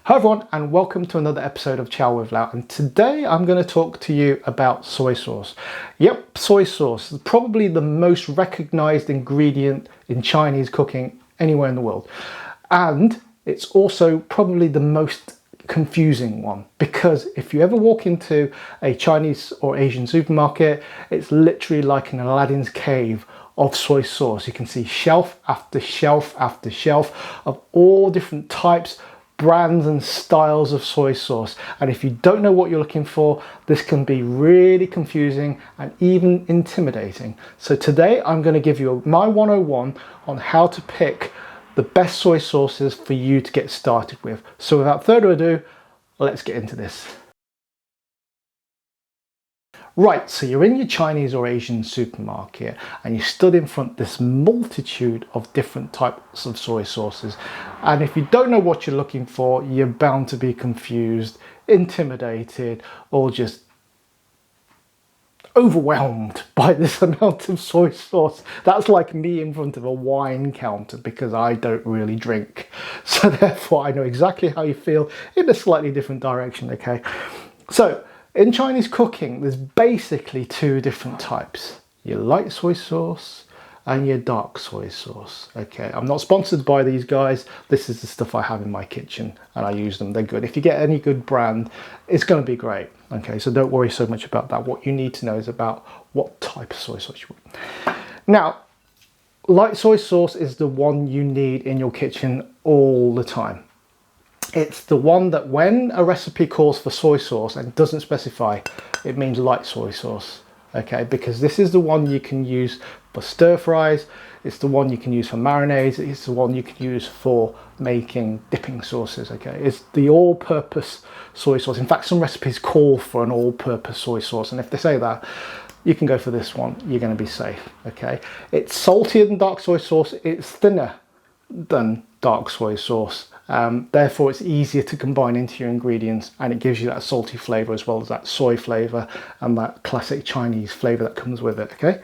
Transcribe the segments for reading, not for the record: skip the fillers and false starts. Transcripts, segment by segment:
Hi everyone, and welcome to another episode of Chow with Lau, and today I'm going to talk to you about soy sauce. Yep, soy sauce is probably the most recognized ingredient in Chinese cooking anywhere in the world, and it's also probably the most confusing one, because if you ever walk into a Chinese or Asian supermarket, it's literally like an Aladdin's cave of soy sauce. You can see shelf after shelf after shelf of all different types, brands and styles of soy sauce, and if you don't know what you're looking for, this can be really confusing and even intimidating. So today I'm going to give you my 101 on how to pick the best soy sauces for you to get started with. So without further ado, let's get into this. Right, so you're in your Chinese or Asian supermarket and you stood in front of this multitude of different types of soy sauces, and if you don't know what you're looking for, you're bound to be confused, intimidated, or just overwhelmed by this amount of soy sauce. That's like me in front of a wine counter, because I don't really drink, so therefore I know exactly how you feel in a slightly different direction. Okay, so in Chinese cooking, there's basically two different types: your light soy sauce and your dark soy sauce. Okay, I'm not sponsored by these guys. This is the stuff I have in my kitchen and I use them. They're good. If you get any good brand, it's going to be great. Okay, so don't worry so much about that. What you need to know is about what type of soy sauce you want. Now, light soy sauce is the one you need in your kitchen all the time. It's the one that when a recipe calls for soy sauce and doesn't specify, it means light soy sauce. Okay, because this is the one you can use for stir fries, it's the one you can use for marinades, it's the one you can use for making dipping sauces. Okay, it's the all-purpose soy sauce. In fact, some recipes call for an all-purpose soy sauce, and if they say that, you can go for this one. You're going to be safe. Okay, it's saltier than dark soy sauce, it's thinner than dark soy sauce, therefore it's easier to combine into your ingredients, and it gives you that salty flavor as well as that soy flavor and that classic Chinese flavor that comes with it. Okay,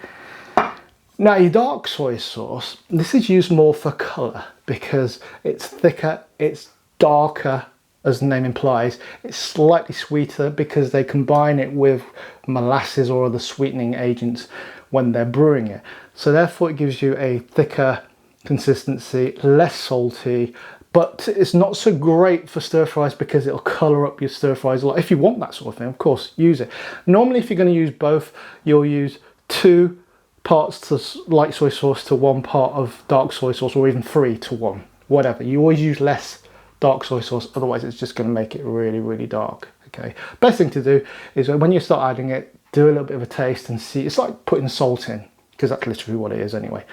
now your dark soy sauce, this is used more for color because it's thicker, it's darker, as the name implies. It's slightly sweeter because they combine it with molasses or other sweetening agents when they're brewing it, so therefore it gives you a thicker consistency, less salty, but it's not so great for stir fries because it'll colour up your stir fries a lot. If you want that sort of thing, of course, use it. Normally, if you're going to use both, you'll use 2 parts to light soy sauce to 1 part of dark soy sauce, or even 3 to 1, whatever. You always use less dark soy sauce, otherwise it's just going to make it really, really dark. Okay, best thing to do is when you start adding it, do a little bit of a taste and see. It's like putting salt in, because that's literally what it is anyway,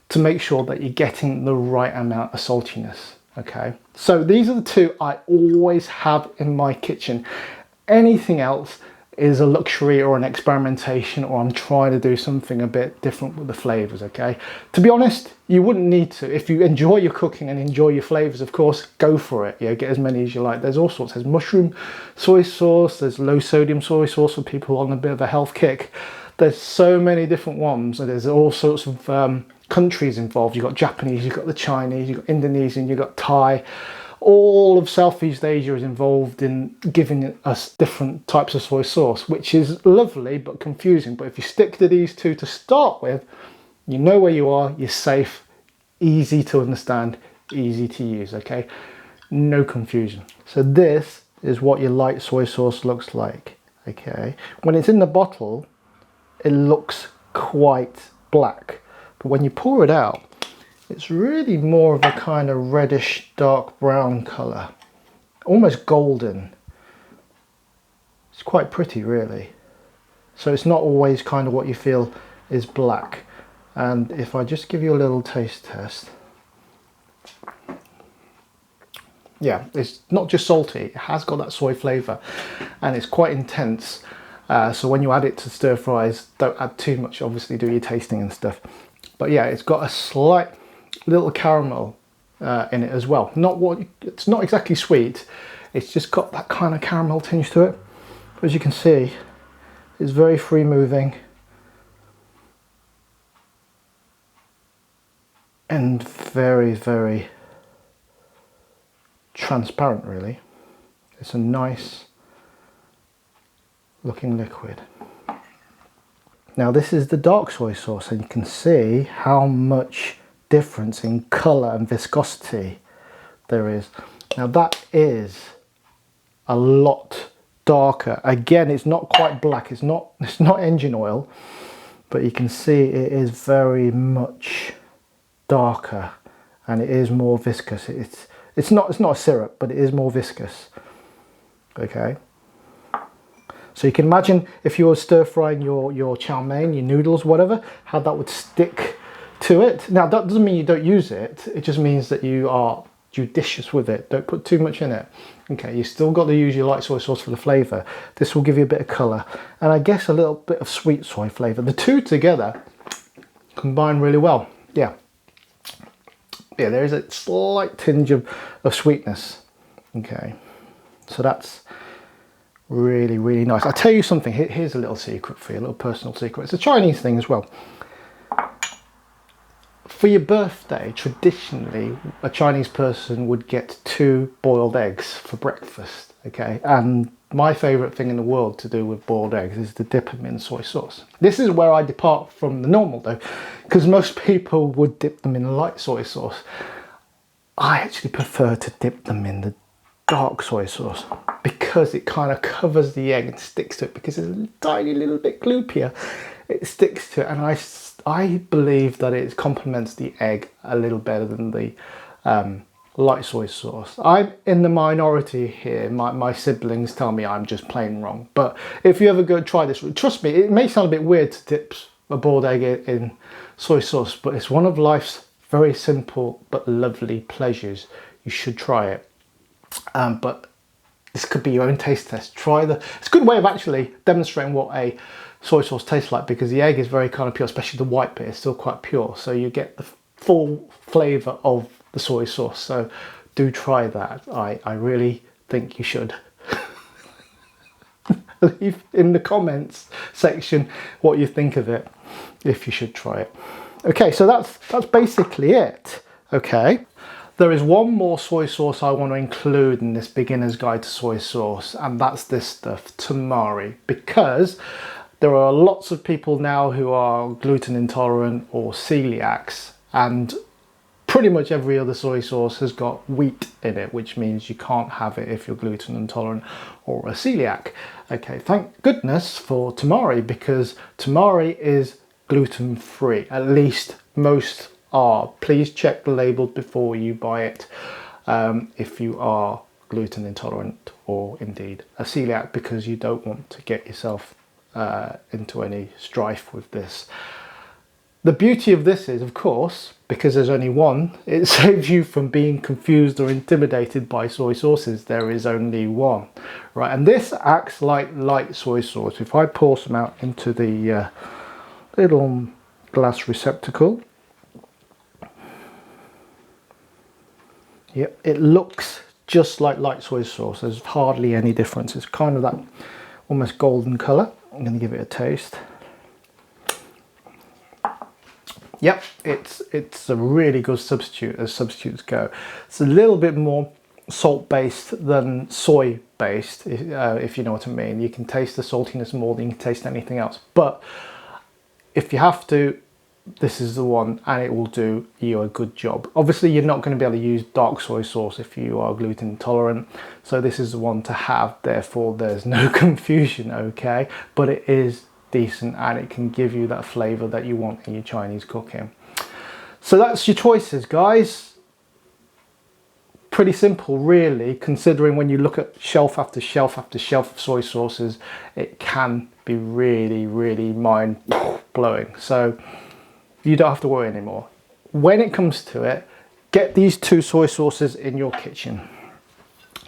to make sure that you're getting the right amount of saltiness. Okay, so these are the 2 I always have in my kitchen. Anything else is a luxury or an experimentation, or I'm trying to do something a bit different with the flavors. Okay, to be honest, you wouldn't need to. If you enjoy your cooking and enjoy your flavors, of course, go for it. Yeah, get as many as you like. There's all sorts. There's mushroom soy sauce, there's low sodium soy sauce for people on a bit of a health kick. There's so many different ones, and there's all sorts of countries involved. You've got Japanese, you've got the Chinese, you've got Indonesian, you've got Thai. All of Southeast Asia is involved in giving us different types of soy sauce, which is lovely but confusing. But if you stick to these 2 to start with, you know where you are, you're safe, easy to understand, easy to use. Okay, no confusion. So this is what your light soy sauce looks like. Okay, when it's in the bottle, it looks quite black, but when you pour it out, it's really more of a kind of reddish dark brown colour, almost golden. It's quite pretty, really. So it's not always kind of what you feel is black. And if I just give you a little taste test, yeah, it's not just salty, it has got that soy flavour, and it's quite intense. So when you add it to stir fries, don't add too much, obviously do your tasting and stuff. But yeah, it's got a slight little caramel in it as well. It's not exactly sweet, it's just got that kind of caramel tinge to it. But as you can see, it's very free moving and very, very transparent, really. It's a nice looking liquid. Now this is the dark soy sauce, and you can see how much difference in colour and viscosity there is. Now that is a lot darker. Again, it's not quite black, it's not engine oil, but you can see it is very much darker and it is more viscous. It's not a syrup, but it is more viscous. Okay. So you can imagine if you were stir frying your chow mein, your noodles, whatever, how that would stick to it. Now that doesn't mean you don't use it, it just means that you are judicious with it. Don't put too much in it. Okay, you still got to use your light soy sauce for the flavour. This will give you a bit of colour and I guess a little bit of sweet soy flavour. The two together combine really well. Yeah, there is a slight tinge of sweetness. Okay, so that's really, really nice. I'll tell you something, here's a little secret for you, a little personal secret. It's a Chinese thing as well. For your birthday, traditionally, a Chinese person would get 2 boiled eggs for breakfast, okay? And my favourite thing in the world to do with boiled eggs is to dip them in soy sauce. This is where I depart from the normal though, because most people would dip them in light soy sauce. I actually prefer to dip them in the dark soy sauce because it kind of covers the egg and sticks to it, because it's a tiny little bit gloopier. It sticks to it, and I believe that it complements the egg a little better than the light soy sauce. I'm in the minority here. My siblings tell me I'm just plain wrong, but if you ever go try this, trust me, it may sound a bit weird to dip a boiled egg in soy sauce, but it's one of life's very simple but lovely pleasures. You should try it. But this could be your own taste test. It's a good way of actually demonstrating what a soy sauce tastes like, because the egg is very kind of pure, especially the white bit is still quite pure, so you get the full flavour of the soy sauce. So do try that. I really think you should. Leave in the comments section what you think of it, if you should try it. Okay, so that's basically it. Okay. There is one more soy sauce I want to include in this beginner's guide to soy sauce, and that's this stuff, Tamari, because there are lots of people now who are gluten intolerant or coeliacs, and pretty much every other soy sauce has got wheat in it, which means you can't have it if you're gluten intolerant or a celiac. Okay, thank goodness for Tamari, because Tamari is gluten free, at least most are. Please check the label before you buy it if you are gluten intolerant or indeed a celiac, because you don't want to get yourself into any strife with this. The beauty of this is, of course, because there's only one, it saves you from being confused or intimidated by soy sauces. There is only one, right? And this acts like light soy sauce. If I pour some out into the little glass receptacle, yep, it looks just like light soy sauce. There's hardly any difference. It's kind of that almost golden colour. I'm going to give it a taste. Yep, it's a really good substitute as substitutes go. It's a little bit more salt based than soy based, if you know what I mean. You can taste the saltiness more than you can taste anything else. But if you have to, this is the one, and it will do you a good job. Obviously, you're not going to be able to use dark soy sauce if you are gluten intolerant, so this is the one to have, therefore there's no confusion, okay? But it is decent and it can give you that flavour that you want in your Chinese cooking. So that's your choices, guys. Pretty simple, really, considering when you look at shelf after shelf after shelf of soy sauces, it can be really, really mind-blowing. So you don't have to worry anymore. When it comes to it, get these 2 soy sauces in your kitchen.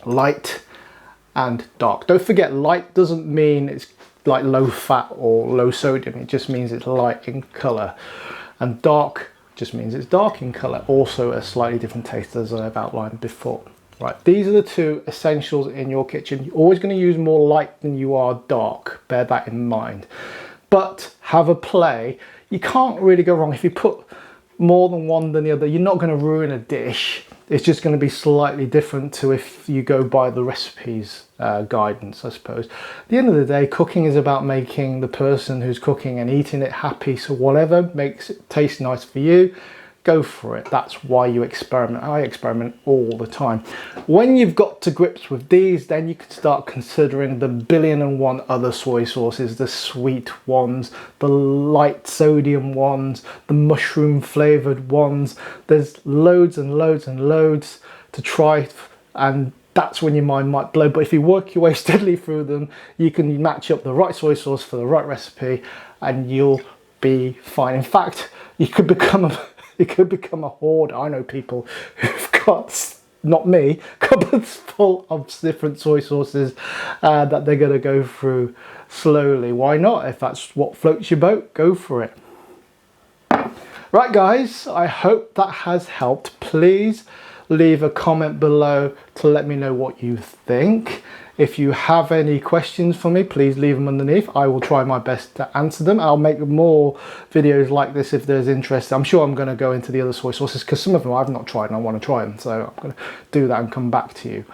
Light and dark. Don't forget, light doesn't mean it's like low fat or low sodium. It just means it's light in colour. And dark just means it's dark in colour. Also a slightly different taste, as I've outlined before. Right, these are the 2 essentials in your kitchen. You're always going to use more light than you are dark. Bear that in mind. But have a play. You can't really go wrong if you put more than one than the other. You're not going to ruin a dish. It's just going to be slightly different to if you go by the recipes guidance, I suppose. At the end of the day, cooking is about making the person who's cooking and eating it happy. So whatever makes it taste nice for you, go for it. That's why you experiment. I experiment all the time. When you've got to grips with these, then you can start considering the 1,000,001 other soy sauces, the sweet ones, the light sodium ones, the mushroom flavored ones. There's loads and loads and loads to try, and that's when your mind might blow. But if you work your way steadily through them, you can match up the right soy sauce for the right recipe and you'll be fine. In fact, you could become a hoarder. I know people who've got, not me, cupboards full of different soy sauces that they're going to go through slowly. Why not? If that's what floats your boat, go for it. Right guys, I hope that has helped. Please leave a comment below to let me know what you think. If you have any questions for me, please leave them underneath. I will try my best to answer them. I'll make more videos like this if there's interest. I'm sure I'm going to go into the other soy sauces because some of them I've not tried and I want to try them. So I'm going to do that and come back to you.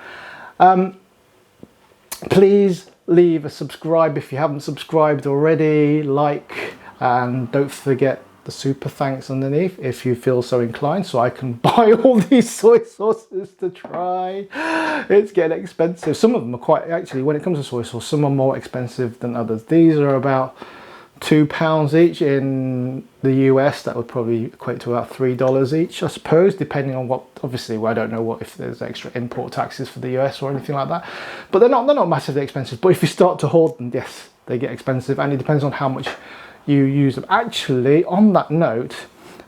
Please leave a subscribe if you haven't subscribed already. Like, and don't forget the super thanks underneath if you feel so inclined, so I can buy all these soy sauces to try. It's getting expensive. Some of them are quite, actually, when it comes to soy sauce, some are more expensive than others. These are about £2 each. In the US that would probably equate to about $3 each, I suppose, depending on what, obviously I don't know what if there's extra import taxes for the US or anything like that, but they're not massively expensive. But if you start to hoard them, yes, they get expensive, and it depends on how much you use them. Actually, on that note,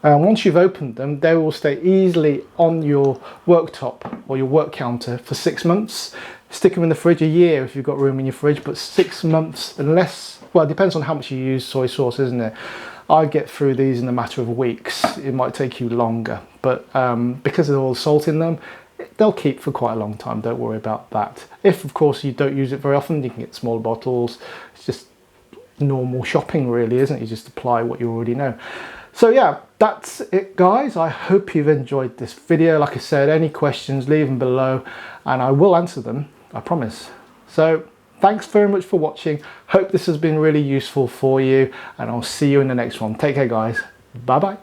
once you've opened them, they will stay easily on your worktop or your work counter for 6 months. Stick them in the fridge a year if you've got room in your fridge, but 6 months, unless, well, it depends on how much you use soy sauce, isn't it? I get through these in a matter of weeks. It might take you longer, but because of all the salt in them, they'll keep for quite a long time. Don't worry about that. If, of course, you don't use it very often, you can get smaller bottles. It's just normal shopping really, isn't it? You just apply what you already know. So yeah, that's it guys. I hope you've enjoyed this video. Like I said, any questions, leave them below and I will answer them, I promise. So thanks very much for watching. Hope this has been really useful for you, and I'll see you in the next one. Take care guys. Bye bye.